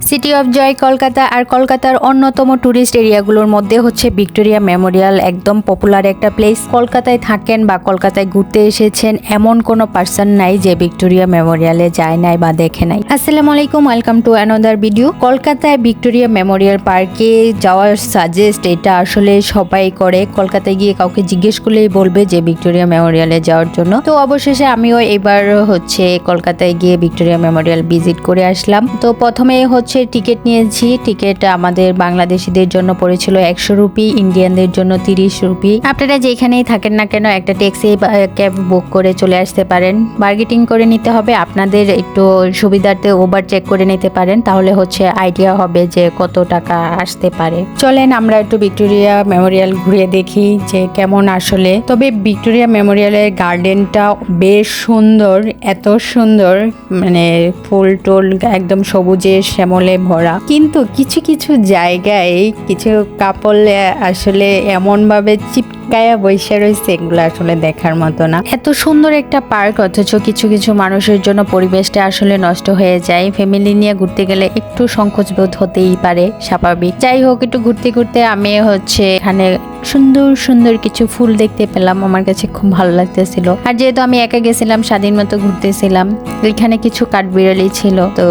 City of joy Kolkata আর কলকাতার অন্যতম tourist এরিয়াগুলোর মধ্যে হচ্ছে ভিক্টোরিয়া মেমোরিয়াল একদম পপুলার একটা প্লেস। কলকাতায় থাকেন বা কলকাতায় ঘুরতে এসেছেন এমন কোনো পার্সন নাই যে ভিক্টোরিয়া মেমোরিয়ালে যায় নাই বা দেখে নাই। আসসালামু আলাইকুম, ওয়েলকাম টু অ্যানাদার ভিডিও। কলকাতায় ভিক্টোরিয়া মেমোরিয়াল পার্কে যাওয়ার সাজেস্ট এটা আসলে সবাই করে। কলকাতায় গিয়ে কাউকে জিজ্ঞেস করলেই বলবে যে ভিক্টোরিয়া মেমোরিয়ালে যাওয়ার জন্য। তো অবশেষে আমিও এবার হচ্ছে কলকাতায় গিয়ে ভিক্টোরিয়া মেমোরিয়াল ভিজিট করে আসলাম। তো প্রথমে হচ্ছে টিকিট নিয়েছি। টিকিট আমাদের বাংলাদেশিদের জন্য পড়েছিল 100 রুপি, ইন্ডিয়ানদের জন্য 30 রুপি। আপনারা যেখানেই থাকেন না কেন একটা ট্যাক্সি বা ক্যাব বুক করে চলে আসতে পারেন। বার্গেটিং করে নিতে হবে, আপনাদের একটু সুবিধার্থে ওভার চেক করে নিতে পারেন, তাহলে হচ্ছে আইডিয়া হবে যে কত টাকা আসতে পারে। চলেন আমরা একটু ভিক্টোরিয়া মেমোরিয়াল ঘুরে দেখি যে কেমন আসলে। তবে ভিক্টোরিয়া মেমোরিয়ালের গার্ডেনটা বেশ সুন্দর, এত সুন্দর, মানে ফুল টুল একদম সবুজে শ্যামলে ভরা। কিন্তু কিছু কিছু জায়গায় কিছু কাপল আসলে এমন ভাবে চিপকায়া বসে রয়েছে, এগুলো আসলে দেখার মতো না। এত সুন্দর একটা পার্ক অথচ কিছু কিছু মানুষের জন্য পরিবেশটা আসলে নষ্ট হয়ে যায়। ফ্যামিলি নিয়ে ঘুরতে গেলে একটু সংকোচ বোধ হতেই পারে, স্বাভাবিক। যাই হোক, একটু ঘুরতে ঘুরতে আমি হচ্ছে এখানে সুন্দর সুন্দর কিছু ফুল দেখতে পেলাম, আমার কাছে খুব ভালো লাগতেছিল। আর যেহেতু আমি একা গেছিলাম, স্বাধীন মতো ঘুরতেছিলাম, এখানে কিছু কাঠবিড়ালি ছিল, তো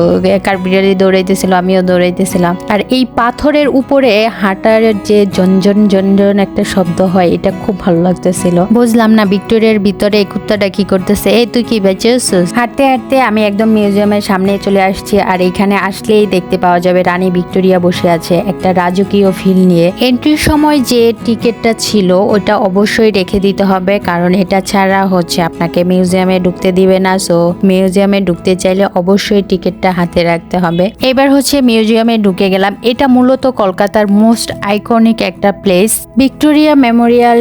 কাঠবিড়ালি দৌড়াইতেছিল, আমিও দৌড়াইতেছিলাম। আর এই পাথরের উপরে হাঁটার যে জনজন জনজন একটা শব্দ হয়, এটা খুব ভালো লাগতেছিল। বুঝলাম না ভিক্টোরিয়ার ভিতরে এই কুত্তাটা কি করতেছে। এই তুই কি বেঁচেছিস? হাঁটতে হাঁটতে আমি একদম মিউজিয়ামের সামনে চলে আসছি। আর এখানে আসলেই দেখতে পাওয়া যাবে রানী ভিক্টোরিয়া বসে আছে একটা রাজকীয় ফিল নিয়ে। এন্ট্রির সময় যে টিকিটটা ছিল ওটা অবশ্যই রেখে দিতে হবে, কারণ এটা ছাড়া হচ্ছে আপনাকে মিউজিয়ামে ঢুকতে দিবে না। সো মিউজিয়ামে ঢুকতে চাইলে অবশ্যই টিকিটটা হাতে রাখতে হবে। এবার হচ্ছে মিউজিয়ামে ঢুকে গেলাম। এটা মূলত কলকাতার মোস্ট আইকনিক একটা প্লেস। ভিক্টোরিয়া মেমোরিয়াল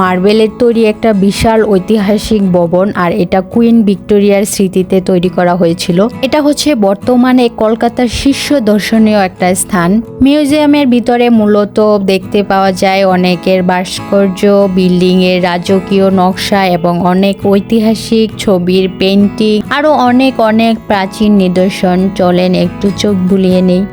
মার্বেলের তৈরি একটা বিশাল ঐতিহাসিক ভবন, আর এটা কুইন ভিক্টোরিয়ার স্মৃতিতে তৈরি করা হয়েছিল। এটা হচ্ছে বর্তমানে কলকাতার শীর্ষ দর্শনীয় একটা স্থান। মিউজিয়ামের ভিতরে মূলত দেখতে পাওয়া যায় অনেকের ভাস্কর্য, বিল্ডিং এর রাজকীয় নকশা এবং অনেক ঐতিহাসিক ছবির পেন্টিং, আরো অনেক অনেক প্রাচীন নিদর্শন। চলেন একটু চোখ বুলিয়ে নেই।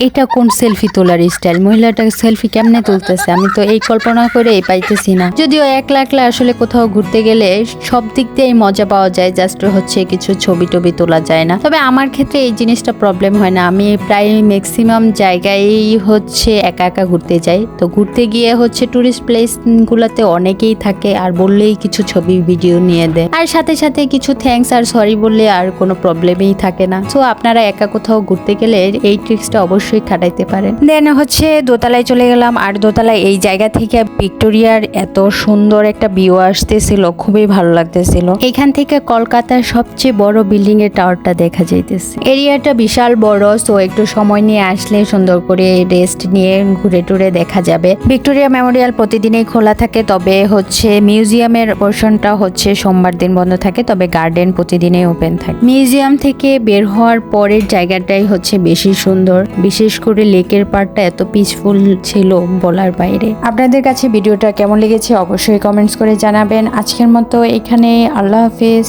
এটা কোন সেলফি তোলার স্টাইল? মহিলাটা সেলফি কেমনে তুলতেছে আমি তো এই কল্পনা করে পাইতেছি না। যদিও একলা একলা আসলে কোথাও ঘুরতে গেলে সব দিক দিয়েই মজা পাওয়া যায়, জাস্ট হচ্ছে কিছু ছবি টবি তোলা যায় না। তবে আমার ক্ষেত্রে এই জিনিসটা প্রবলেম হয় না, আমি প্রায় ম্যাক্সিমাম জায়গায় হচ্ছে একা একা ঘুরতে যাই। তো ঘুরতে গিয়ে হচ্ছে টুরিস্ট প্লেস গুলাতে অনেকেই থাকে, আর বললেই কিছু ছবি ভিডিও নিয়ে দেয়, আর সাথে সাথে কিছু থ্যাঙ্কস আর সরি বললে আর কোনো প্রবলেমই থাকে না। তো আপনারা একা কোথাও ঘুরতে গেলে এই ট্রিক্সটা অবশ্যই খাটাইতে পারেন। দেন হচ্ছে দোতলায় চলে গেলাম। আর দোতলায় এই জায়গা থেকে ভিক্টোরিয়ার এত সুন্দর একটা ভিউ আসতেছিল, খুবই ভালো লাগতেছিল। এখান থেকে কলকাতার সবচেয়ে বড় বিল্ডিং এর টাওয়ারটা দেখা যাইতেছে। এরিয়াটা বিশাল বড়, তো একটু সময় নিয়ে আসলে সুন্দর করে রেস্ট নিয়ে ঘুরে টুরে দেখা যাবে। ভিক্টোরিয়া মেমোরিয়াল প্রতিদিনই খোলা থাকে, তবে হচ্ছে মিউজিয়ামের পোর্শনটা হচ্ছে সোমবার দিন বন্ধ থাকে, তবে গার্ডেন প্রতিদিনই ওপেন থাকে। মিউজিয়াম থেকে বের হওয়ার পরের জায়গাটাই হচ্ছে বেশি সুন্দর, বিশেষ করে লেকের পাড়টা এত পিসফুল ছিল বলার বাইরে। আপনাদের কাছে ভিডিওটা কেমন লেগেছে অবশ্যই কমেন্টস করে জানাবেন। আজকের মতো এখানে, আল্লাহ হাফেজ।